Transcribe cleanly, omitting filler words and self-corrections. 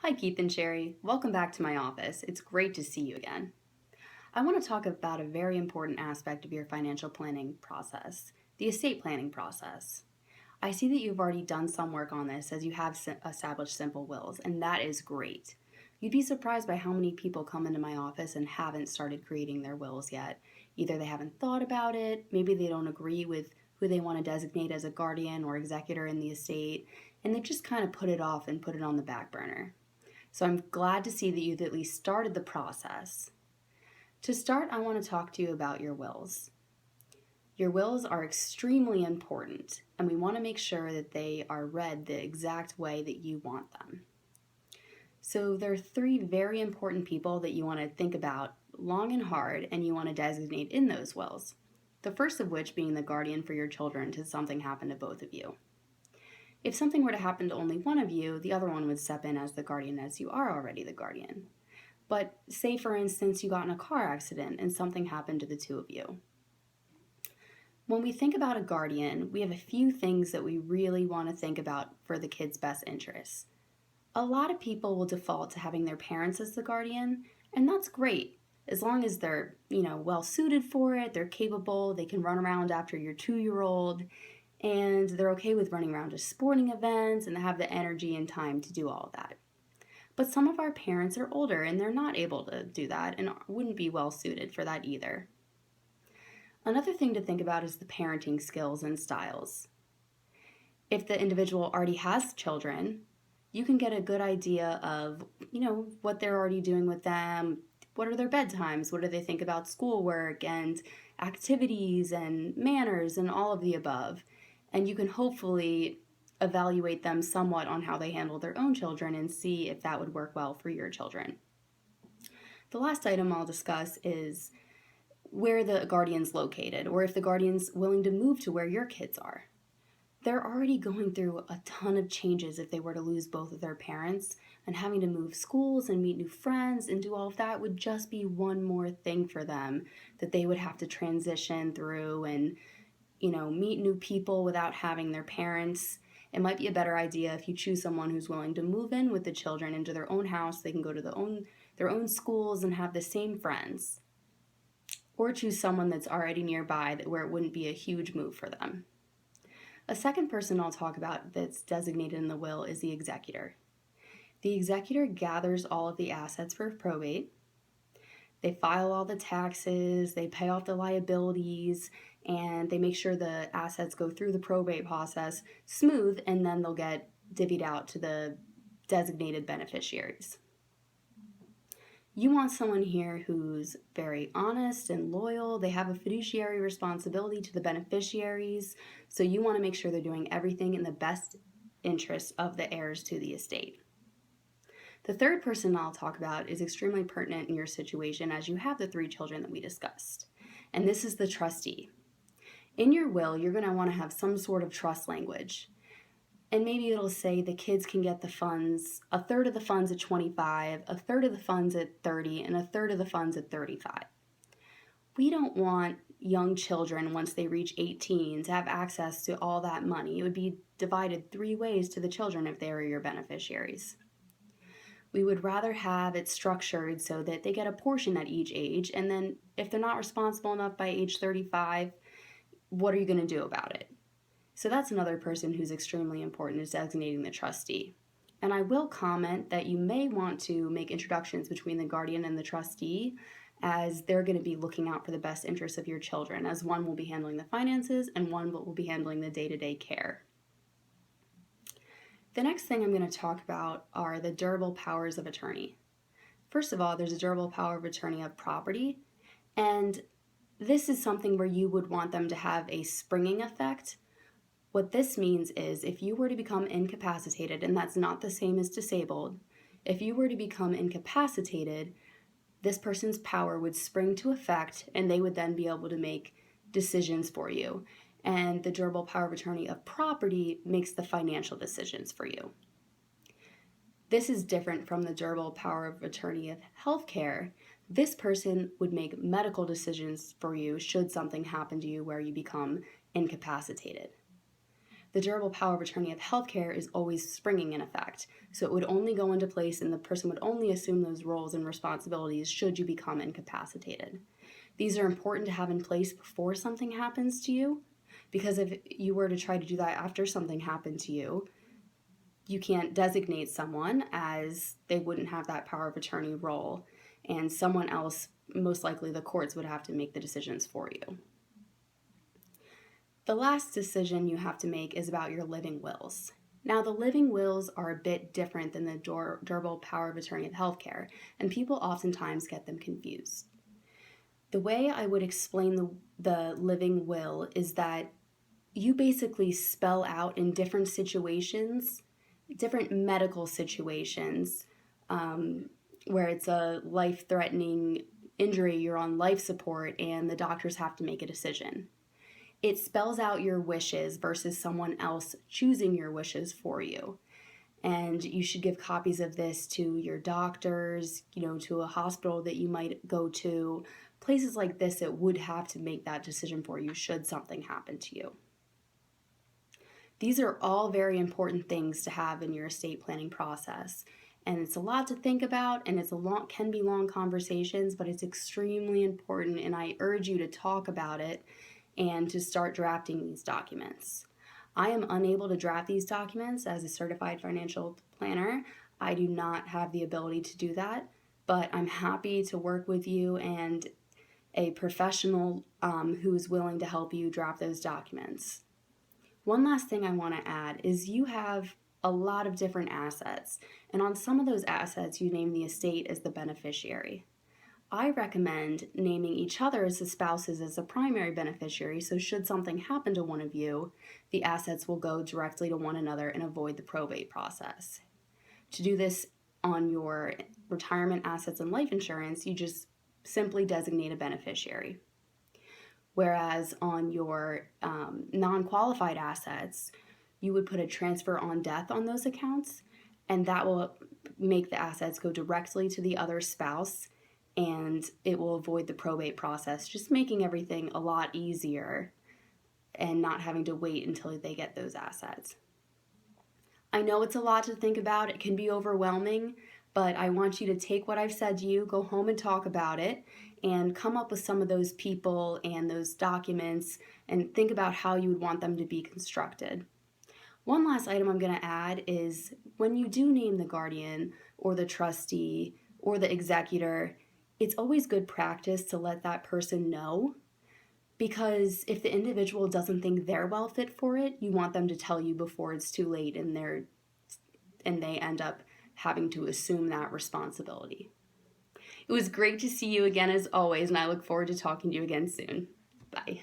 Hi, Keith and Sherry. Welcome back to my office. It's great to see you again. I want to talk about a very important aspect of your financial planning process, the estate planning process. I see that you've already done some work on this as you have established simple wills, and that is great. You'd be surprised by how many people come into my office and haven't started creating their wills yet. Either they haven't thought about it, maybe they don't agree with who they want to designate as a guardian or executor in the estate, and they've just kind of put it off and put it on the back burner. So I'm glad to see that you've at least started the process. To start, I want to talk to you about your wills. Your wills are extremely important, and we want to make sure that they are read the exact way that you want them. So there are three very important people that you want to think about long and hard, and you want to designate in those wills. The first of which being the guardian for your children should something happen to both of you. If something were to happen to only one of you, the other one would step in as the guardian as you are already the guardian. But say, for instance, you got in a car accident and something happened to the two of you. When we think about a guardian, we have a few things that we really want to think about for the kid's best interests. A lot of people will default to having their parents as the guardian, and that's great. As long as they're, well suited for it, they're capable, they can run around after your 2-year-old, and they're okay with running around to sporting events and have the energy and time to do all of that. But some of our parents are older and they're not able to do that and wouldn't be well suited for that either. Another thing to think about is the parenting skills and styles. If the individual already has children, you can get a good idea of, what they're already doing with them, what are their bedtimes, what do they think about schoolwork and activities and manners and all of the above. And you can hopefully evaluate them somewhat on how they handle their own children and see if that would work well for your children. The last item I'll discuss is where the guardian's located, or if the guardian's willing to move to where your kids are. They're already going through a ton of changes if they were to lose both of their parents, and having to move schools and meet new friends and do all of that would just be one more thing for them that they would have to transition through and meet new people without having their parents. It might be a better idea if you choose someone who's willing to move in with the children into their own house. They can go to their own schools and have the same friends. Or choose someone that's already nearby where it wouldn't be a huge move for them. A second person I'll talk about that's designated in the will is the executor. The executor gathers all of the assets for probate. They file all the taxes, they pay off the liabilities, and they make sure the assets go through the probate process smooth, and then they'll get divvied out to the designated beneficiaries. You want someone here who's very honest and loyal. They have a fiduciary responsibility to the beneficiaries, so you want to make sure they're doing everything in the best interest of the heirs to the estate. The third person I'll talk about is extremely pertinent in your situation as you have the 3 children that we discussed, and this is the trustee. In your will, you're going to want to have some sort of trust language. And maybe it'll say the kids can get the funds, a third of the funds at 25, a third of the funds at 30, and a third of the funds at 35. We don't want young children, once they reach 18, to have access to all that money. It would be divided 3 ways to the children if they were your beneficiaries. We would rather have it structured so that they get a portion at each age, and then if they're not responsible enough by age 35, what are you going to do about it? So that's another person who's extremely important, is designating the trustee. And I will comment that you may want to make introductions between the guardian and the trustee, as they're going to be looking out for the best interests of your children, as one will be handling the finances and one will be handling the day-to-day care. The next thing I'm going to talk about are the durable powers of attorney. First of all, there's a durable power of attorney of property, and this is something where you would want them to have a springing effect. What this means is if you were to become incapacitated, and that's not the same as disabled, if you were to become incapacitated, this person's power would spring to effect and they would then be able to make decisions for you. And the durable power of attorney of property makes the financial decisions for you. This is different from the durable power of attorney of healthcare. This person would make medical decisions for you should something happen to you where you become incapacitated. The durable power of attorney of healthcare is always springing in effect, so it would only go into place and the person would only assume those roles and responsibilities should you become incapacitated. These are important to have in place before something happens to you, because if you were to try to do that after something happened to you, you can't designate someone, as they wouldn't have that power of attorney role, and someone else, most likely the courts, would have to make the decisions for you. The last decision you have to make is about your living wills. Now, the living wills are a bit different than the durable power of attorney of healthcare, and people oftentimes get them confused. The way I would explain the living will is that you basically spell out in different situations, different medical situations, where it's a life-threatening injury, you're on life support, and the doctors have to make a decision. It spells out your wishes versus someone else choosing your wishes for you. And you should give copies of this to your doctors, to a hospital that you might go to, places like this that would have to make that decision for you should something happen to you. These are all very important things to have in your estate planning process. And it's a lot to think about, and can be long conversations, but it's extremely important, and I urge you to talk about it and to start drafting these documents. I am unable to draft these documents as a certified financial planner. I do not have the ability to do that, but I'm happy to work with you and a professional who is willing to help you draft those documents. One last thing I want to add is you have a lot of different assets, and on some of those assets you name the estate as the beneficiary. I recommend naming each other as the spouses as the primary beneficiary, so should something happen to one of you, the assets will go directly to one another and avoid the probate process. To do this on your retirement assets and life insurance, you just simply designate a beneficiary. Whereas on your non-qualified assets, you would put a transfer on death on those accounts, and that will make the assets go directly to the other spouse, and it will avoid the probate process, just making everything a lot easier and not having to wait until they get those assets. I know it's a lot to think about. It can be overwhelming, but I want you to take what I've said to you, go home and talk about it, and come up with some of those people and those documents and think about how you would want them to be constructed. One last item I'm going to add is when you do name the guardian or the trustee or the executor, it's always good practice to let that person know, because if the individual doesn't think they're well fit for it, you want them to tell you before it's too late and they end up having to assume that responsibility. It was great to see you again as always, and I look forward to talking to you again soon. Bye.